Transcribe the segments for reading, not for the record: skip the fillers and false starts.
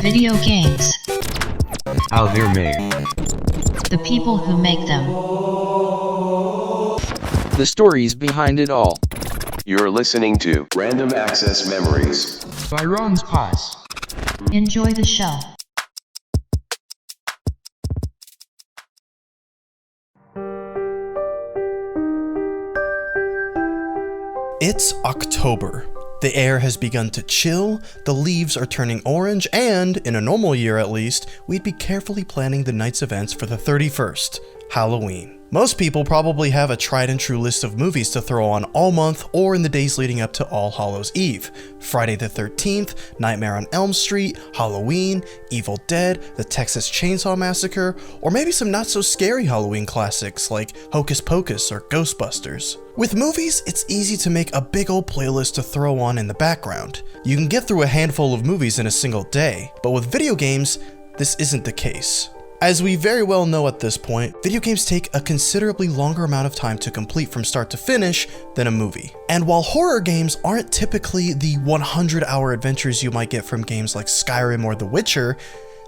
Video games. How they're made. The people who make them. The stories behind it all. You're listening to Random Access Memories By Ronspies. Enjoy the show. It's October. The air has begun to chill, the leaves are turning orange, and, in a normal year at least, we'd be carefully planning the night's events for the 31st, Halloween. Most people probably have a tried and true list of movies to throw on all month or in the days leading up to All Hallows Eve. Friday the 13th, Nightmare on Elm Street, Halloween, Evil Dead, the Texas Chainsaw Massacre, or maybe some not so scary Halloween classics like Hocus Pocus or Ghostbusters. With movies, it's easy to make a big old playlist to throw on in the background. You can get through a handful of movies in a single day, but with video games, this isn't the case. As we very well know at this point, video games take a considerably longer amount of time to complete from start to finish than a movie. And while horror games aren't typically the 100-hour adventures you might get from games like Skyrim or The Witcher,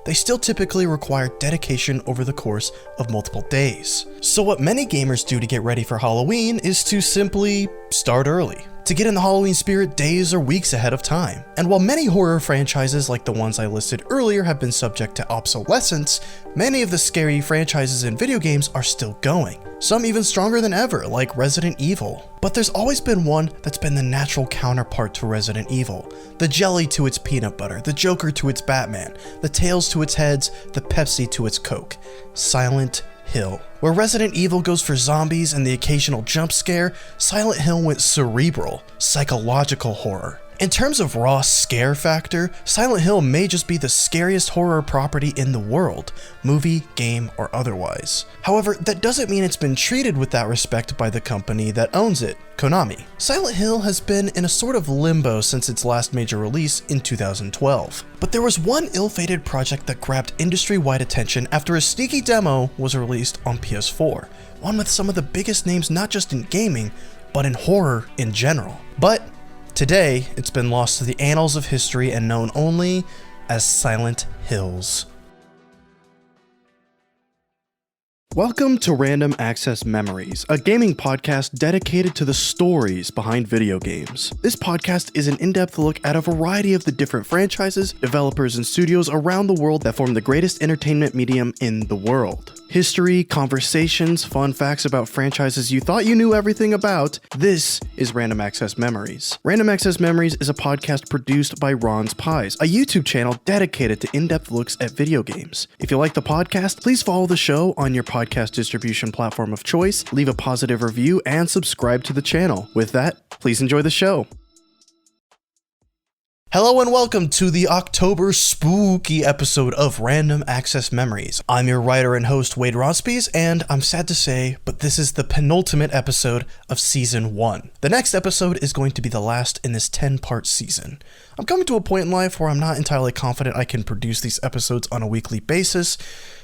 they still typically require dedication over the course of multiple days. So what many gamers do to get ready for Halloween is to simply start early, to get in the Halloween spirit days or weeks ahead of time. And while many horror franchises like the ones I listed earlier have been subject to obsolescence, many of the scary franchises in video games are still going. Some even stronger than ever, like Resident Evil. But there's always been one that's been the natural counterpart to Resident Evil. The jelly to its peanut butter, the Joker to its Batman, the tails to its heads, the Pepsi to its Coke. Silent Hill. Where Resident Evil goes for zombies and the occasional jump scare, Silent Hill went cerebral, psychological horror. In terms of raw scare factor, Silent Hill may just be the scariest horror property in the world, movie, game, or otherwise. However, that doesn't mean it's been treated with that respect by the company that owns it, Konami. Silent Hill has been in a sort of limbo since its last major release in 2012. But there was one ill-fated project that grabbed industry-wide attention after a sneaky demo was released on PS4, one with some of the biggest names not just in gaming, but in horror in general. But today, it's been lost to the annals of history and known only as Silent Hills. Welcome to Random Access Memories, a gaming podcast dedicated to the stories behind video games. This podcast is an in-depth look at a variety of the different franchises, developers, and studios around the world that form the greatest entertainment medium in the world. History, conversations, fun facts about franchises you thought you knew everything about. This is Random Access Memories. Random Access Memories is a podcast produced by Ronspies, a YouTube channel dedicated to in-depth looks at video games. If you like the podcast, please follow the show on your podcast distribution platform of choice, leave a positive review, and subscribe to the channel. With that, please enjoy the show. Hello and welcome to the October spooky episode of Random Access Memories. I'm your writer and host Wade Ronspies, and I'm sad to say, but this is the penultimate episode of Season 1. The next episode is going to be the last in this 10-part season. I'm coming to a point in life where I'm not entirely confident I can produce these episodes on a weekly basis,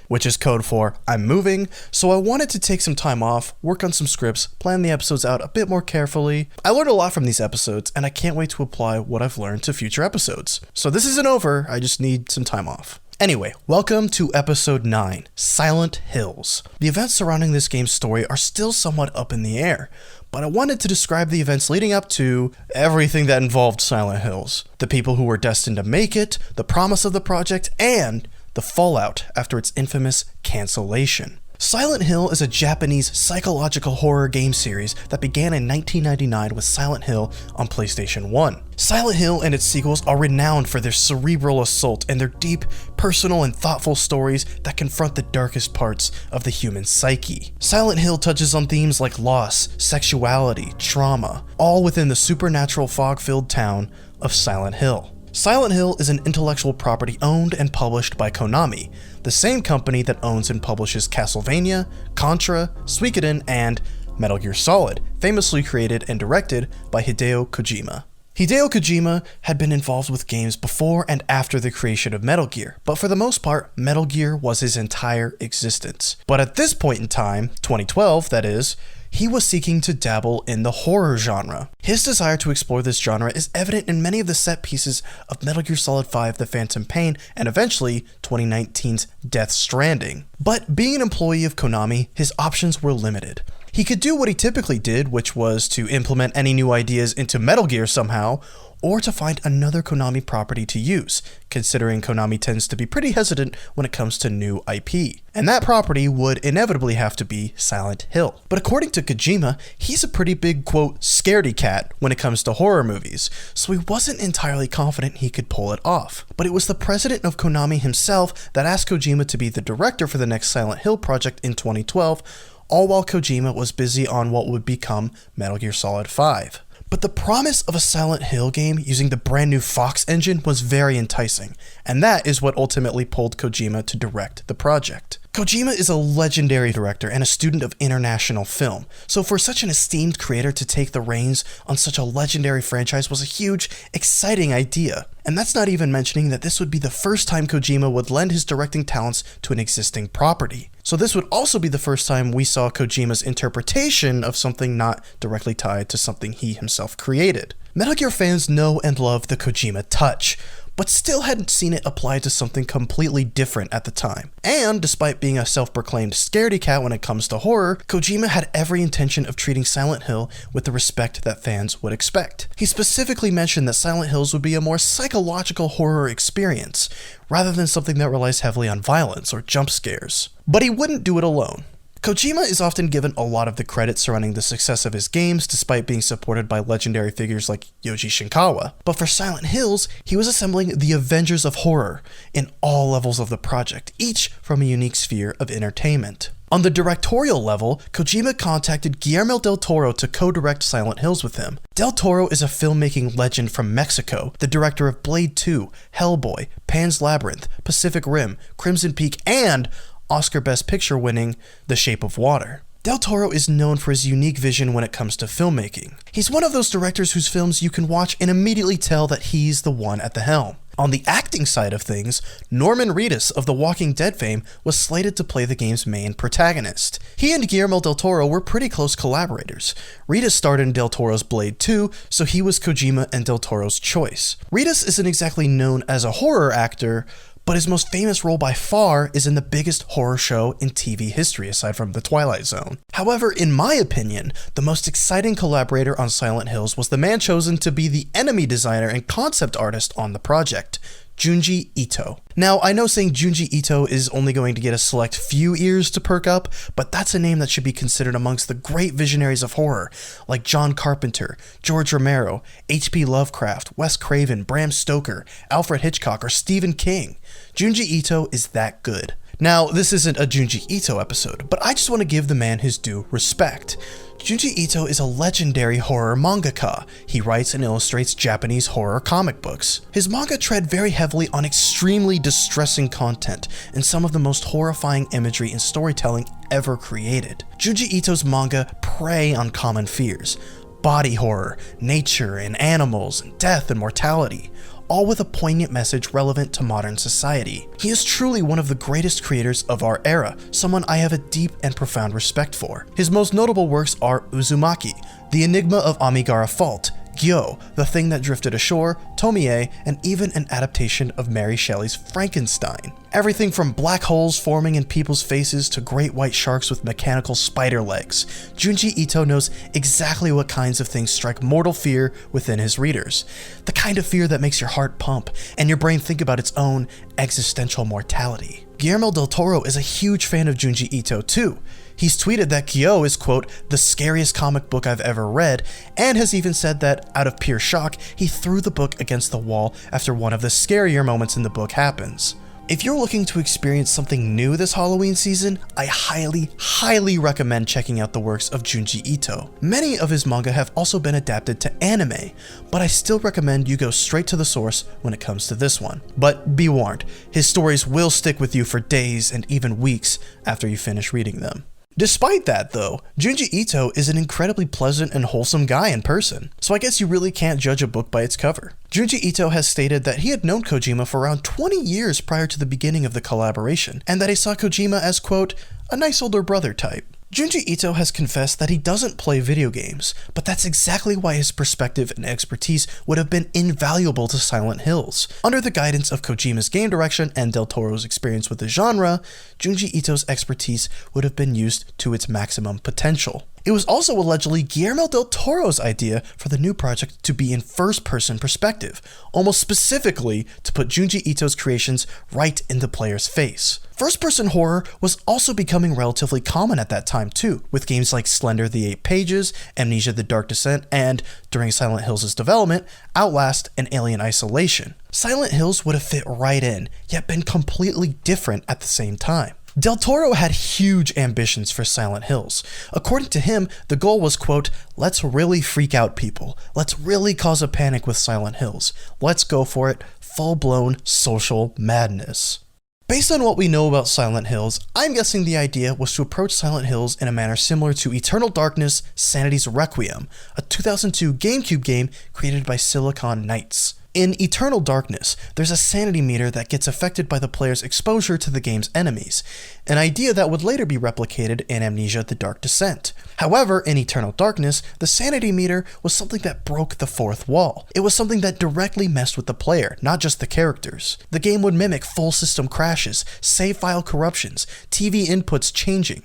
which is code for I'm moving, so I wanted to take some time off, work on some scripts, plan the episodes out a bit more carefully. I learned a lot from these episodes, and I can't wait to apply what I've learned to future episodes. So this isn't over, I just need some time off. Anyway, welcome to episode 9, Silent Hills. The events surrounding this game's story are still somewhat up in the air, but I wanted to describe the events leading up to everything that involved Silent Hills. The people who were destined to make it, the promise of the project, and the fallout after its infamous cancellation. Silent Hill is a Japanese psychological horror game series that began in 1999 with Silent Hill on PlayStation 1. Silent Hill and its sequels are renowned for their cerebral assault and their deep, personal, and thoughtful stories that confront the darkest parts of the human psyche. Silent Hill touches on themes like loss, sexuality, trauma, all within the supernatural fog-filled town of Silent Hill. Silent Hill is an intellectual property owned and published by Konami, the same company that owns and publishes Castlevania, Contra, Suikoden, and Metal Gear Solid, famously created and directed by Hideo Kojima. Hideo Kojima had been involved with games before and after the creation of Metal Gear, but for the most part, Metal Gear was his entire existence. But at this point in time, 2012 that is, he was seeking to dabble in the horror genre. His desire to explore this genre is evident in many of the set pieces of Metal Gear Solid 5 The Phantom Pain and eventually 2019's Death Stranding. But being an employee of Konami, his options were limited. He could do what he typically did, which was to implement any new ideas into Metal Gear somehow, or to find another Konami property to use, considering Konami tends to be pretty hesitant when it comes to new IP. And that property would inevitably have to be Silent Hill. But according to Kojima, he's a pretty big, quote, scaredy cat when it comes to horror movies, so he wasn't entirely confident he could pull it off. But it was the president of Konami himself that asked Kojima to be the director for the next Silent Hill project in 2012, all while Kojima was busy on what would become Metal Gear Solid 5. But the promise of a Silent Hill game using the brand new Fox engine was very enticing, and that is what ultimately pulled Kojima to direct the project. Kojima is a legendary director and a student of international film, so for such an esteemed creator to take the reins on such a legendary franchise was a huge, exciting idea. And that's not even mentioning that this would be the first time Kojima would lend his directing talents to an existing property. So this would also be the first time we saw Kojima's interpretation of something not directly tied to something he himself created. Metal Gear fans know and love the Kojima touch, but still hadn't seen it applied to something completely different at the time. And despite being a self-proclaimed scaredy cat when it comes to horror, Kojima had every intention of treating Silent Hill with the respect that fans would expect. He specifically mentioned that Silent Hills would be a more psychological horror experience, rather than something that relies heavily on violence or jump scares. But he wouldn't do it alone. Kojima is often given a lot of the credit surrounding the success of his games, despite being supported by legendary figures like Yoji Shinkawa. But for Silent Hills, he was assembling the Avengers of horror in all levels of the project, each from a unique sphere of entertainment. On the directorial level, Kojima contacted Guillermo del Toro to co-direct Silent Hills with him. Del Toro is a filmmaking legend from Mexico, the director of Blade 2, Hellboy, Pan's Labyrinth, Pacific Rim, Crimson Peak, and Oscar Best Picture winning The Shape of Water. Del Toro is known for his unique vision when it comes to filmmaking. He's one of those directors whose films you can watch and immediately tell that he's the one at the helm. On the acting side of things, Norman Reedus of The Walking Dead fame was slated to play the game's main protagonist. He and Guillermo del Toro were pretty close collaborators. Reedus starred in del Toro's Blade 2, so he was Kojima and del Toro's choice. Reedus isn't exactly known as a horror actor, but his most famous role by far is in the biggest horror show in TV history aside from The Twilight Zone. However, in my opinion, the most exciting collaborator on Silent Hills was the man chosen to be the enemy designer and concept artist on the project, Junji Ito. Now, I know saying Junji Ito is only going to get a select few ears to perk up, but that's a name that should be considered amongst the great visionaries of horror, like John Carpenter, George Romero, H.P. Lovecraft, Wes Craven, Bram Stoker, Alfred Hitchcock, or Stephen King. Junji Ito is that good. Now, this isn't a Junji Ito episode, but I just want to give the man his due respect. Junji Ito is a legendary horror mangaka. He writes and illustrates Japanese horror comic books. His manga tread very heavily on extremely distressing content and some of the most horrifying imagery and storytelling ever created. Junji Ito's manga prey on common fears: body horror, nature and animals, and death and mortality, all with a poignant message relevant to modern society. He is truly one of the greatest creators of our era, someone I have a deep and profound respect for. His most notable works are Uzumaki, The Enigma of Amigara Fault, Gyo, The Thing That Drifted Ashore, Tomie, and even an adaptation of Mary Shelley's Frankenstein. Everything from black holes forming in people's faces to great white sharks with mechanical spider legs. Junji Ito knows exactly what kinds of things strike mortal fear within his readers. The kind of fear that makes your heart pump and your brain think about its own existential mortality. Guillermo del Toro is a huge fan of Junji Ito too. He's tweeted that Gyo is, quote, the scariest comic book I've ever read, and has even said that, out of pure shock, he threw the book against the wall after one of the scarier moments in the book happens. If you're looking to experience something new this Halloween season, I highly recommend checking out the works of Junji Ito. Many of his manga have also been adapted to anime, but I still recommend you go straight to the source when it comes to this one. But be warned, his stories will stick with you for days and even weeks after you finish reading them. Despite that though, Junji Ito is an incredibly pleasant and wholesome guy in person, so I guess you really can't judge a book by its cover. Junji Ito has stated that he had known Kojima for around 20 years prior to the beginning of the collaboration, and that he saw Kojima as, quote, a nice older brother type. Junji Ito has confessed that he doesn't play video games, but that's exactly why his perspective and expertise would have been invaluable to Silent Hills. Under the guidance of Kojima's game direction and Del Toro's experience with the genre, Junji Ito's expertise would have been used to its maximum potential. It was also allegedly Guillermo del Toro's idea for the new project to be in first-person perspective, almost specifically to put Junji Ito's creations right in the player's face. First-person horror was also becoming relatively common at that time too, with games like Slender the Eight Pages, Amnesia the Dark Descent, and, during Silent Hills' development, Outlast and Alien Isolation. Silent Hills would have fit right in, yet been completely different at the same time. Del Toro had huge ambitions for Silent Hills. According to him, the goal was, quote, "Let's really freak out people. Let's really cause a panic with Silent Hills. Let's go for it. Full-blown social madness." Based on what we know about Silent Hills, I'm guessing the idea was to approach Silent Hills in a manner similar to Eternal Darkness: Sanity's Requiem, a 2002 GameCube game created by Silicon Knights. In Eternal Darkness, there's a sanity meter that gets affected by the player's exposure to the game's enemies, an idea that would later be replicated in Amnesia: The Dark Descent. However, in Eternal Darkness, the sanity meter was something that broke the fourth wall. It was something that directly messed with the player, not just the characters. The game would mimic full system crashes, save file corruptions, TV inputs changing.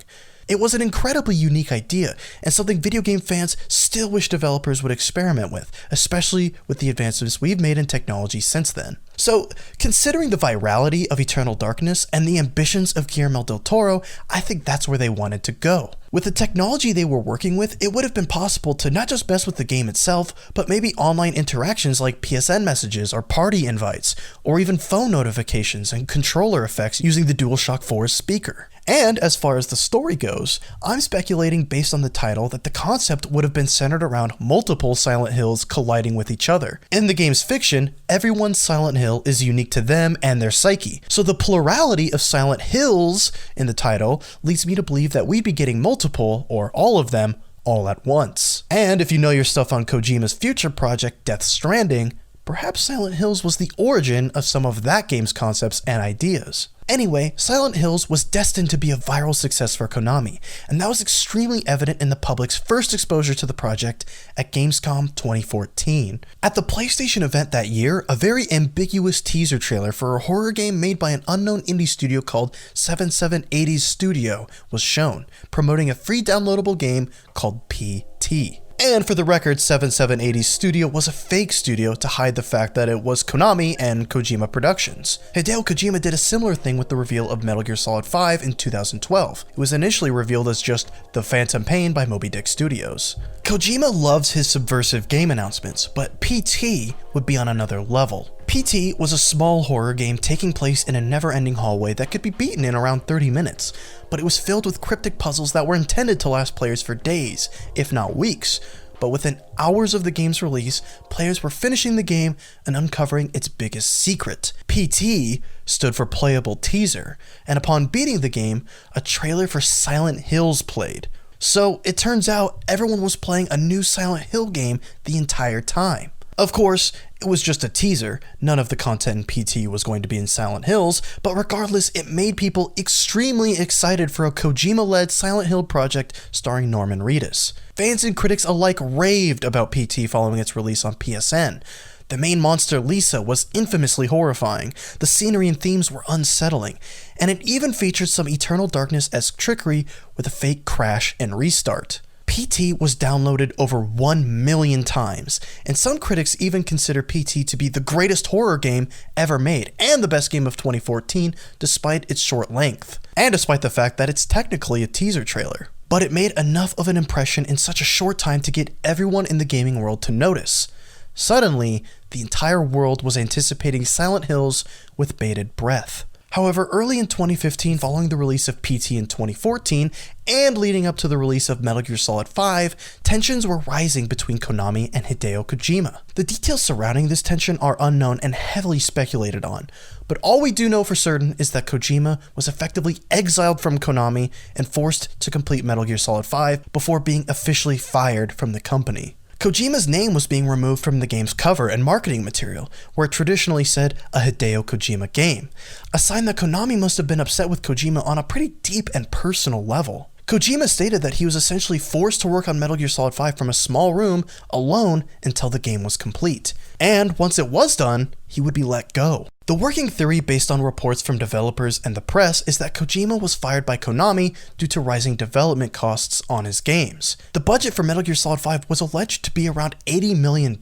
It was an incredibly unique idea, and something video game fans still wish developers would experiment with, especially with the advancements we've made in technology since then. So, considering the virality of Eternal Darkness and the ambitions of Guillermo del Toro, I think that's where they wanted to go. With the technology they were working with, it would have been possible to not just mess with the game itself, but maybe online interactions like PSN messages or party invites, or even phone notifications and controller effects using the DualShock 4's speaker. And as far as the story goes, I'm speculating based on the title that the concept would have been centered around multiple Silent Hills colliding with each other. In the game's fiction, everyone's Silent Hill is unique to them and their psyche, so the plurality of Silent Hills in the title leads me to believe that we'd be getting multiple, or all of them, all at once. And if you know your stuff on Kojima's future project Death Stranding, perhaps Silent Hills was the origin of some of that game's concepts and ideas. Anyway, Silent Hills was destined to be a viral success for Konami, and that was extremely evident in the public's first exposure to the project at Gamescom 2014. At the PlayStation event that year, a very ambiguous teaser trailer for a horror game made by an unknown indie studio called 7780s Studio was shown, promoting a free downloadable game called PT. And for the record, 7780's Studio was a fake studio to hide the fact that it was Konami and Kojima Productions. Hideo Kojima did a similar thing with the reveal of Metal Gear Solid 5 in 2012. It was initially revealed as just The Phantom Pain by Moby Dick Studios. Kojima loves his subversive game announcements, but PT would be on another level. PT was a small horror game taking place in a never-ending hallway that could be beaten in around 30 minutes, but it was filled with cryptic puzzles that were intended to last players for days, if not weeks. But within hours of the game's release, players were finishing the game and uncovering its biggest secret. PT stood for Playable Teaser, and upon beating the game, a trailer for Silent Hills played. So it turns out everyone was playing a new Silent Hill game the entire time. Of course, it was just a teaser, none of the content in PT was going to be in Silent Hills, but regardless, it made people extremely excited for a Kojima-led Silent Hill project starring Norman Reedus. Fans and critics alike raved about PT following its release on PSN. The main monster, Lisa, was infamously horrifying, the scenery and themes were unsettling, and it even featured some Eternal Darkness-esque trickery with a fake crash and restart. PT was downloaded over 1 million times, and some critics even consider PT to be the greatest horror game ever made, and the best game of 2014, despite its short length, and despite the fact that it's technically a teaser trailer. But it made enough of an impression in such a short time to get everyone in the gaming world to notice. Suddenly, the entire world was anticipating Silent Hills with bated breath. However, early in 2015, following the release of PT in 2014, and leading up to the release of Metal Gear Solid 5, tensions were rising between Konami and Hideo Kojima. The details surrounding this tension are unknown and heavily speculated on, but all we do know for certain is that Kojima was effectively exiled from Konami and forced to complete Metal Gear Solid 5 before being officially fired from the company. Kojima's name was being removed from the game's cover and marketing material, where it traditionally said a Hideo Kojima game, a sign that Konami must have been upset with Kojima on a pretty deep and personal level. Kojima stated that he was essentially forced to work on Metal Gear Solid 5 from a small room, alone, until the game was complete. And once it was done, he would be let go. The working theory based on reports from developers and the press is that Kojima was fired by Konami due to rising development costs on his games. The budget for Metal Gear Solid 5 was alleged to be around $80 million.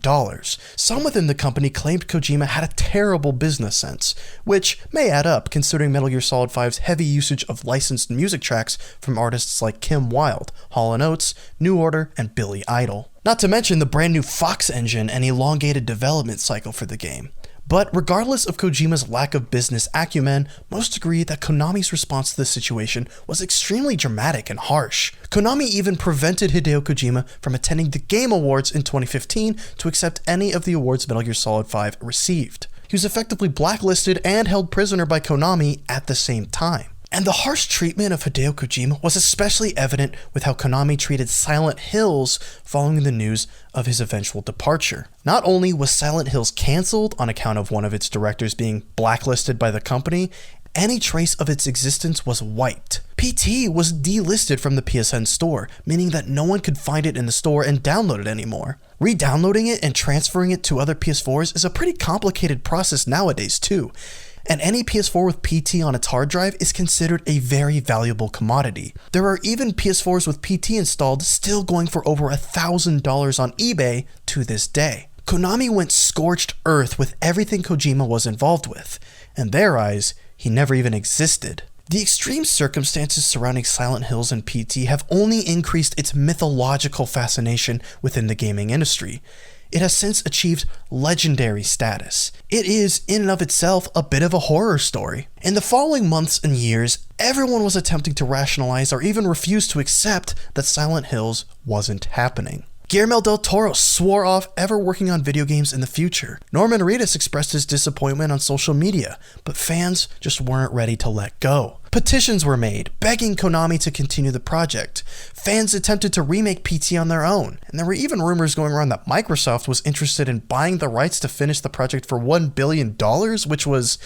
Some within the company claimed Kojima had a terrible business sense, which may add up considering Metal Gear Solid 5's heavy usage of licensed music tracks from artists like Kim Wilde, Hall & Oates, New Order, and Billy Idol. Not to mention the brand new Fox engine and elongated development cycle for the game. But regardless of Kojima's lack of business acumen, most agree that Konami's response to the situation was extremely dramatic and harsh. Konami even prevented Hideo Kojima from attending the Game Awards in 2015 to accept any of the awards Metal Gear Solid 5 received. He was effectively blacklisted and held prisoner by Konami at the same time. And the harsh treatment of Hideo Kojima was especially evident with how Konami treated Silent Hills following the news of his eventual departure. Not only was Silent Hills cancelled on account of one of its directors being blacklisted by the company, any trace of its existence was wiped. PT was delisted from the PSN store, meaning that no one could find it in the store and download it anymore. Re-downloading it and transferring it to other PS4s is a pretty complicated process nowadays too. And any PS4 with PT on its hard drive is considered a very valuable commodity. There are even PS4s with PT installed still going for over $1,000 on eBay to this day. Konami went scorched earth with everything Kojima was involved with. In their eyes, he never even existed. The extreme circumstances surrounding Silent Hills and PT have only increased its mythological fascination within the gaming industry. It has since achieved legendary status. It is, in and of itself, a bit of a horror story. In the following months and years, everyone was attempting to rationalize or even refuse to accept that Silent Hills wasn't happening. Guillermo del Toro swore off ever working on video games in the future. Norman Reedus expressed his disappointment on social media, but fans just weren't ready to let go. Petitions were made, begging Konami to continue the project. Fans attempted to remake PT on their own, and there were even rumors going around that Microsoft was interested in buying the rights to finish the project for $1 billion, which was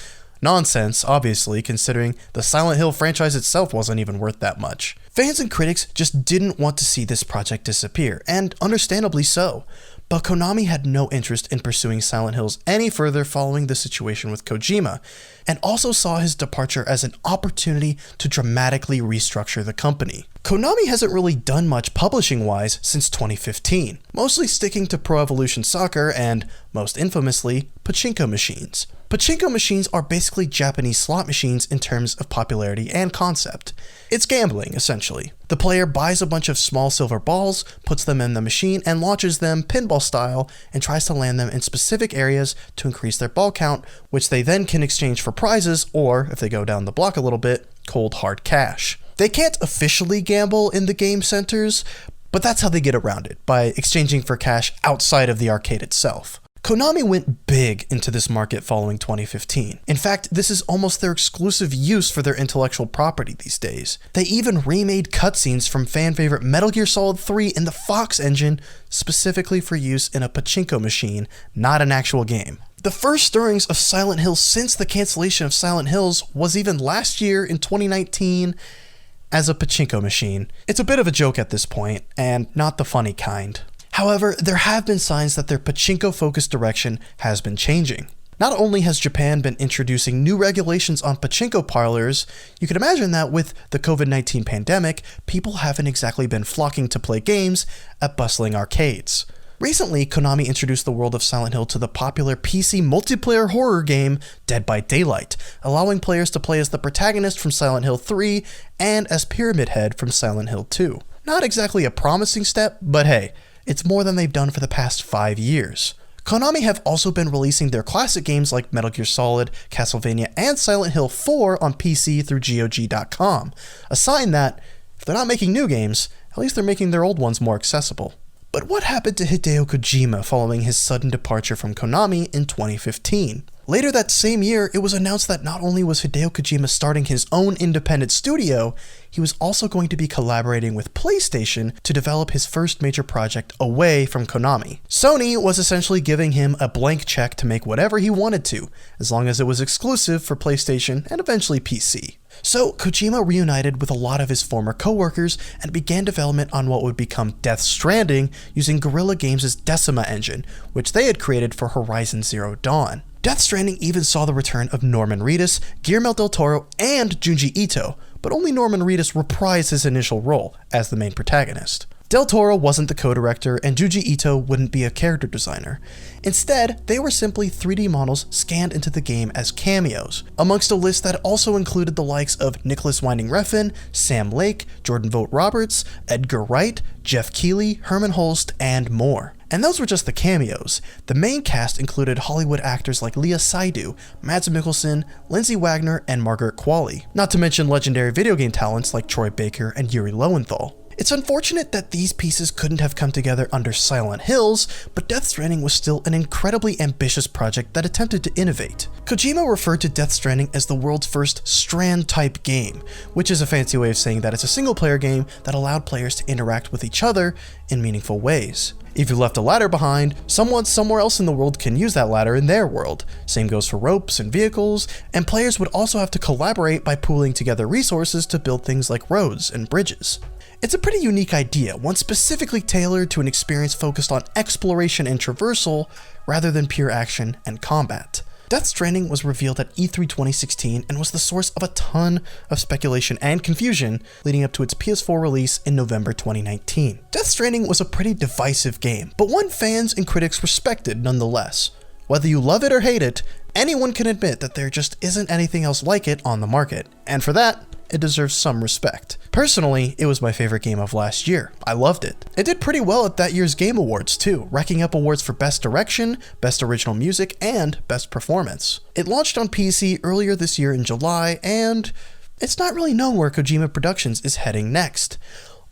nonsense, obviously, considering the Silent Hill franchise itself wasn't even worth that much. Fans and critics just didn't want to see this project disappear, and understandably so. But Konami had no interest in pursuing Silent Hills any further following the situation with Kojima, and also saw his departure as an opportunity to dramatically restructure the company. Konami hasn't really done much publishing-wise since 2015, mostly sticking to Pro Evolution Soccer and, most infamously, pachinko machines. Pachinko machines are basically Japanese slot machines in terms of popularity and concept. It's gambling, essentially. The player buys a bunch of small silver balls, puts them in the machine, and launches them pinball style and tries to land them in specific areas to increase their ball count, which they then can exchange for prizes or, if they go down the block a little bit, cold hard cash. They can't officially gamble in the game centers, but that's how they get around it, by exchanging for cash outside of the arcade itself. Konami went big into this market following 2015. In fact, this is almost their exclusive use for their intellectual property these days. They even remade cutscenes from fan favorite Metal Gear Solid 3 in the Fox engine, specifically for use in a pachinko machine, not an actual game. The first stirrings of Silent Hill since the cancellation of Silent Hills was even last year in 2019 as a pachinko machine. It's a bit of a joke at this point, and not the funny kind. However, there have been signs that their pachinko-focused direction has been changing. Not only has Japan been introducing new regulations on pachinko parlors, you can imagine that with the COVID-19 pandemic, people haven't exactly been flocking to play games at bustling arcades. Recently, Konami introduced the world of Silent Hill to the popular PC multiplayer horror game Dead by Daylight, allowing players to play as the protagonist from Silent Hill 3 and as Pyramid Head from Silent Hill 2. Not exactly a promising step, but hey, it's more than they've done for the past 5 years. Konami have also been releasing their classic games like Metal Gear Solid, Castlevania, and Silent Hill 4 on PC through GOG.com, a sign that, if they're not making new games, at least they're making their old ones more accessible. But what happened to Hideo Kojima following his sudden departure from Konami in 2015? Later that same year, it was announced that not only was Hideo Kojima starting his own independent studio, he was also going to be collaborating with PlayStation to develop his first major project away from Konami. Sony was essentially giving him a blank check to make whatever he wanted to, as long as it was exclusive for PlayStation and eventually PC. So Kojima reunited with a lot of his former co-workers and began development on what would become Death Stranding using Guerrilla Games' Decima engine, which they had created for Horizon Zero Dawn. Death Stranding even saw the return of Norman Reedus, Guillermo del Toro, and Junji Ito, but only Norman Reedus reprised his initial role as the main protagonist. Del Toro wasn't the co-director, and Junji Ito wouldn't be a character designer. Instead, they were simply 3D models scanned into the game as cameos, amongst a list that also included the likes of Nicholas Winding Refn, Sam Lake, Jordan Vogt-Roberts, Edgar Wright, Jeff Keighley, Herman Holst, and more. And those were just the cameos. The main cast included Hollywood actors like Leah Seydoux, Mads Mikkelsen, Lindsay Wagner, and Margaret Qualley, not to mention legendary video game talents like Troy Baker and Yuri Lowenthal. It's unfortunate that these pieces couldn't have come together under Silent Hills, but Death Stranding was still an incredibly ambitious project that attempted to innovate. Kojima referred to Death Stranding as the world's first Strand-type game, which is a fancy way of saying that it's a single-player game that allowed players to interact with each other in meaningful ways. If you left a ladder behind, someone somewhere else in the world can use that ladder in their world. Same goes for ropes and vehicles, and players would also have to collaborate by pooling together resources to build things like roads and bridges. It's a pretty unique idea, one specifically tailored to an experience focused on exploration and traversal rather than pure action and combat. Death Stranding was revealed at E3 2016 and was the source of a ton of speculation and confusion leading up to its PS4 release in November 2019. Death Stranding was a pretty divisive game, but one fans and critics respected nonetheless. Whether you love it or hate it, anyone can admit that there just isn't anything else like it on the market, and for that, it deserves some respect. Personally, it was my favorite game of last year. I loved it. It did pretty well at that year's Game Awards too, racking up awards for Best Direction, Best Original Music, and Best Performance. It launched on PC earlier this year in July, and it's not really known where Kojima Productions is heading next.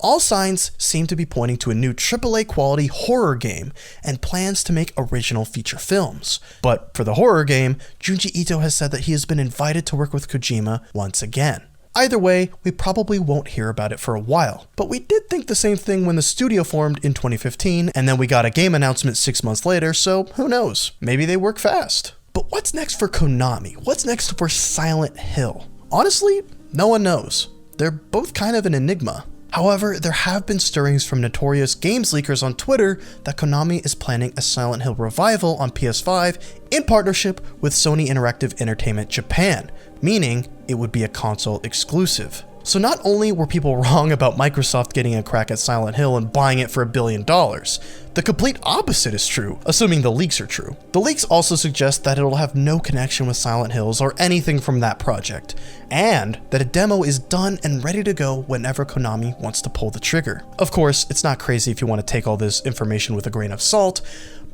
All signs seem to be pointing to a new AAA quality horror game and plans to make original feature films. But for the horror game, Junji Ito has said that he has been invited to work with Kojima once again. Either way, we probably won't hear about it for a while, but we did think the same thing when the studio formed in 2015, and then we got a game announcement 6 months later, so who knows, maybe they work fast. But what's next for Konami? What's next for Silent Hill? Honestly, no one knows. They're both kind of an enigma. However, there have been stirrings from notorious games leakers on Twitter that Konami is planning a Silent Hill revival on PS5 in partnership with Sony Interactive Entertainment Japan, meaning it would be a console exclusive. So not only were people wrong about Microsoft getting a crack at Silent Hill and buying it for $1 billion, the complete opposite is true, assuming the leaks are true. The leaks also suggest that it'll have no connection with Silent Hills or anything from that project, and that a demo is done and ready to go whenever Konami wants to pull the trigger. Of course, it's not crazy if you want to take all this information with a grain of salt,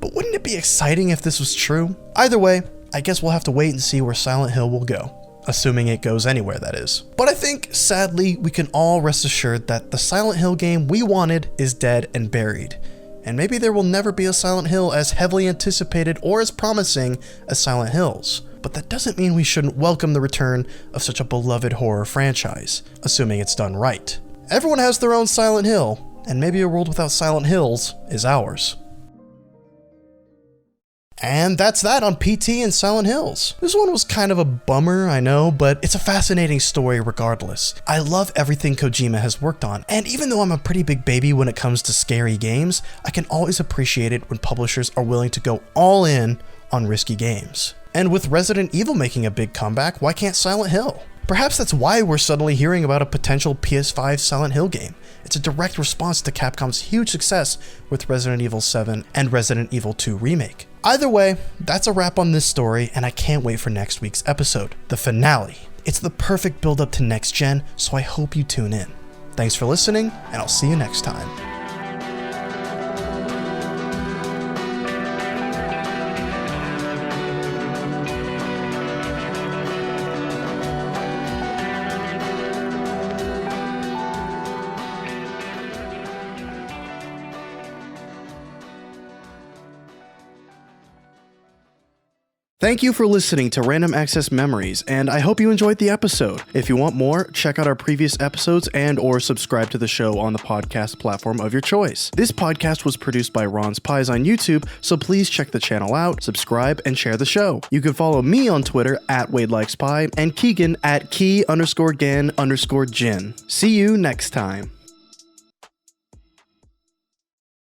but wouldn't it be exciting if this was true? Either way, I guess we'll have to wait and see where Silent Hill will go. Assuming it goes anywhere, that is. But I think, sadly, we can all rest assured that the Silent Hill game we wanted is dead and buried. And maybe there will never be a Silent Hill as heavily anticipated or as promising as Silent Hills. But that doesn't mean we shouldn't welcome the return of such a beloved horror franchise, assuming it's done right. Everyone has their own Silent Hill, and maybe a world without Silent Hills is ours. And that's that on PT and Silent Hills. This one was kind of a bummer, I know, but it's a fascinating story regardless. I love everything Kojima has worked on, and even though I'm a pretty big baby when it comes to scary games, I can always appreciate it when publishers are willing to go all in on risky games. And with Resident Evil making a big comeback, why can't Silent Hill? Perhaps that's why we're suddenly hearing about a potential PS5 Silent Hill game. It's a direct response to Capcom's huge success with Resident Evil 7 and Resident Evil 2 Remake. Either way, that's a wrap on this story, and I can't wait for next week's episode, the finale. It's the perfect build-up to next gen, so I hope you tune in. Thanks for listening, and I'll see you next time. Thank you for listening to Random Access Memories, and I hope you enjoyed the episode. If you want more, check out our previous episodes and or subscribe to the show on the podcast platform of your choice. This podcast was produced by Ronspies on YouTube, so please check the channel out, subscribe, and share the show. You can follow me on Twitter at WadeLikesPie and Keegan at Key_Gan_Jin. See you next time.